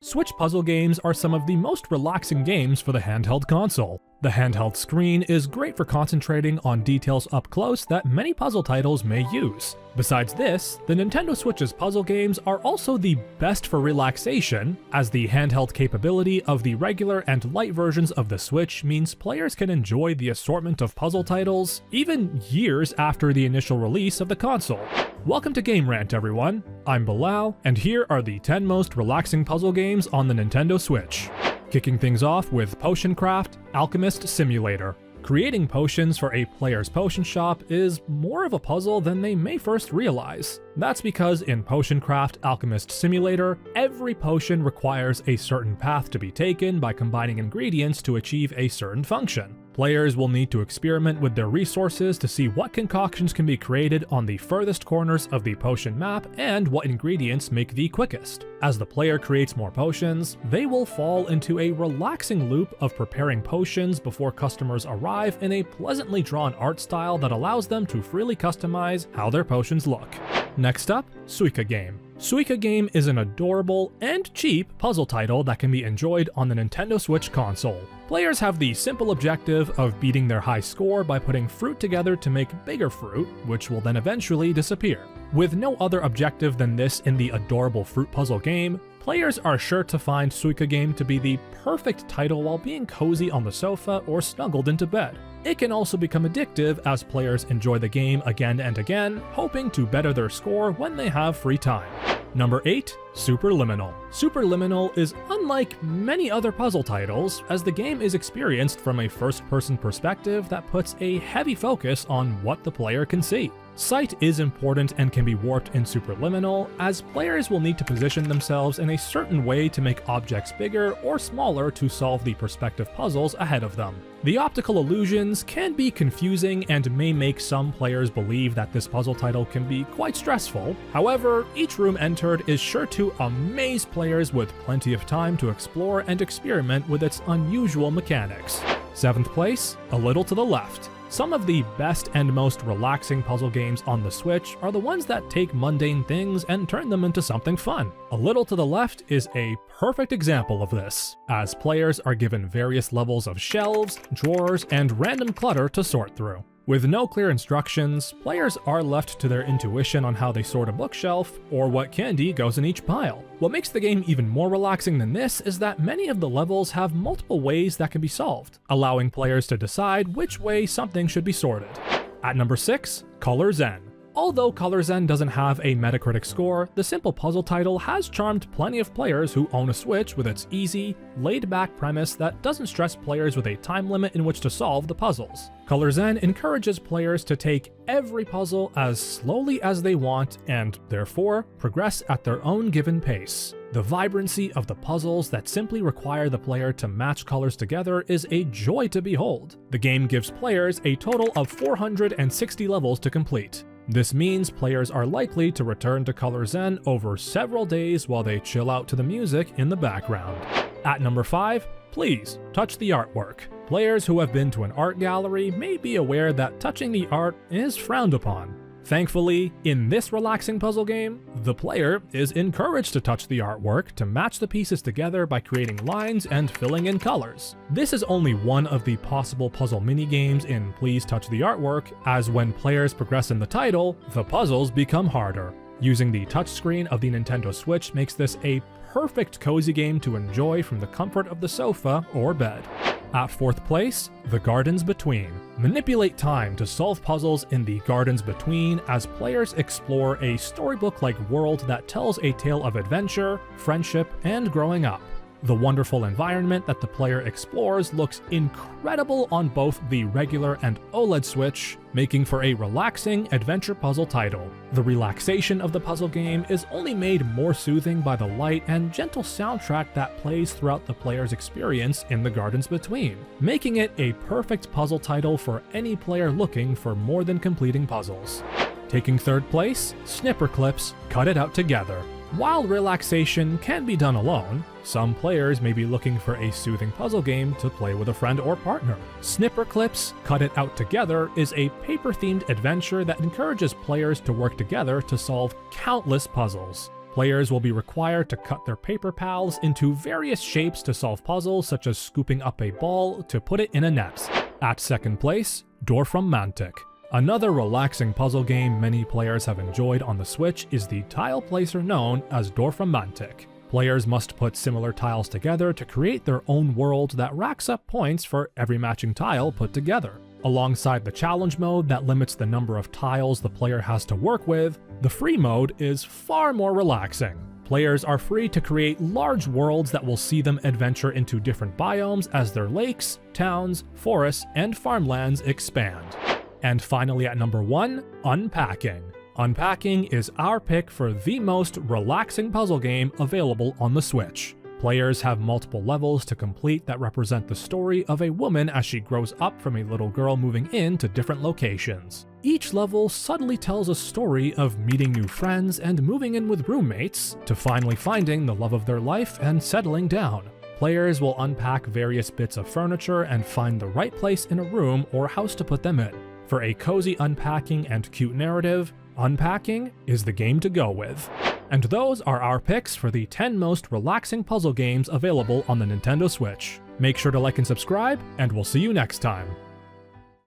Switch puzzle games are some of the most relaxing games for the handheld console. The handheld screen is great for concentrating on details up close that many puzzle titles may use. Besides this, the Nintendo Switch's puzzle games are also the best for relaxation, as the handheld capability of the regular and light versions of the Switch means players can enjoy the assortment of puzzle titles even years after the initial release of the console. Welcome to Game Rant, everyone. I'm Bilal, and here are the 10 most relaxing puzzle games on the Nintendo Switch. Kicking things off with Potion Craft Alchemist Simulator. Creating potions for a player's potion shop is more of a puzzle than they may first realize. That's because in Potion Craft Alchemist Simulator, every potion requires a certain path to be taken by combining ingredients to achieve a certain function. Players will need to experiment with their resources to see what concoctions can be created on the furthest corners of the potion map and what ingredients make the quickest. As the player creates more potions, they will fall into a relaxing loop of preparing potions before customers arrive in a pleasantly drawn art style that allows them to freely customize how their potions look. Next up, Sua Game. Sua Game is an adorable and cheap puzzle title that can be enjoyed on the Nintendo Switch console. Players have the simple objective of beating their high score by putting fruit together to make bigger fruit, which will then eventually disappear. With no other objective than this in the adorable fruit puzzle game, players are sure to find Sua Game to be the perfect title while being cozy on the sofa or snuggled into bed. It can also become addictive as players enjoy the game again and again, hoping to better their score when they have free time. Number 8. Superliminal. Superliminal is unlike many other puzzle titles, as the game is experienced from a first-person perspective that puts a heavy focus on what the player can see. Sight is important and can be warped in Superliminal, as players will need to position themselves in a certain way to make objects bigger or smaller to solve the perspective puzzles ahead of them. The optical illusions can be confusing and may make some players believe that this puzzle title can be quite stressful. However, each room entered is sure to amaze players with plenty of time to explore and experiment with its unusual mechanics. 7th place, A Little to the Left. Some of the best and most relaxing puzzle games on the Switch are the ones that take mundane things and turn them into something fun. A Little to the Left is a perfect example of this, as players are given various levels of shelves, drawers, and random clutter to sort through. With no clear instructions, players are left to their intuition on how they sort a bookshelf, or what candy goes in each pile. What makes the game even more relaxing than this is that many of the levels have multiple ways that can be solved, allowing players to decide which way something should be sorted. At number 6, Color Zen. Although Color Zen doesn't have a Metacritic score, the simple puzzle title has charmed plenty of players who own a Switch with its easy, laid-back premise that doesn't stress players with a time limit in which to solve the puzzles. Color Zen encourages players to take every puzzle as slowly as they want and, therefore, progress at their own given pace. The vibrancy of the puzzles that simply require the player to match colors together is a joy to behold. The game gives players a total of 460 levels to complete. This means players are likely to return to Color Zen over several days while they chill out to the music in the background. At number 5, Please touch the artwork. Players who have been to an art gallery may be aware that touching the art is frowned upon. Thankfully, in this relaxing puzzle game, the player is encouraged to touch the artwork to match the pieces together by creating lines and filling in colors. This is only one of the possible puzzle minigames in Please Touch the Artwork, as when players progress in the title, the puzzles become harder. Using the touchscreen of the Nintendo Switch makes this a perfect cozy game to enjoy from the comfort of the sofa or bed. At 4th place, The Gardens Between. Manipulate time to solve puzzles in The Gardens Between as players explore a storybook-like world that tells a tale of adventure, friendship, and growing up. The wonderful environment that the player explores looks incredible on both the regular and OLED Switch, making for a relaxing adventure puzzle title. The relaxation of the puzzle game is only made more soothing by the light and gentle soundtrack that plays throughout the player's experience in The Gardens Between, making it a perfect puzzle title for any player looking for more than completing puzzles. Taking 3rd place, Snipper Clips, Cut It Out Together. While relaxation can be done alone, some players may be looking for a soothing puzzle game to play with a friend or partner. Snipper Clips Cut It Out Together is a paper-themed adventure that encourages players to work together to solve countless puzzles. Players will be required to cut their paper pals into various shapes to solve puzzles, such as scooping up a ball to put it in a net. At second place, Dorfromantik. Another relaxing puzzle game many players have enjoyed on the Switch is the tile placer known as Dorfromantik. Players must put similar tiles together to create their own world that racks up points for every matching tile put together. Alongside the challenge mode that limits the number of tiles the player has to work with, the free mode is far more relaxing. Players are free to create large worlds that will see them adventure into different biomes as their lakes, towns, forests, and farmlands expand. And finally at number 1, Unpacking. Unpacking is our pick for the most relaxing puzzle game available on the Switch. Players have multiple levels to complete that represent the story of a woman as she grows up from a little girl moving into different locations. Each level subtly tells a story of meeting new friends and moving in with roommates, to finally finding the love of their life and settling down. Players will unpack various bits of furniture and find the right place in a room or house to put them in. For a cozy unpacking and cute narrative, Unpacking is the game to go with. And those are our picks for the 10 most relaxing puzzle games available on the Nintendo Switch. Make sure to like and subscribe, and we'll see you next time.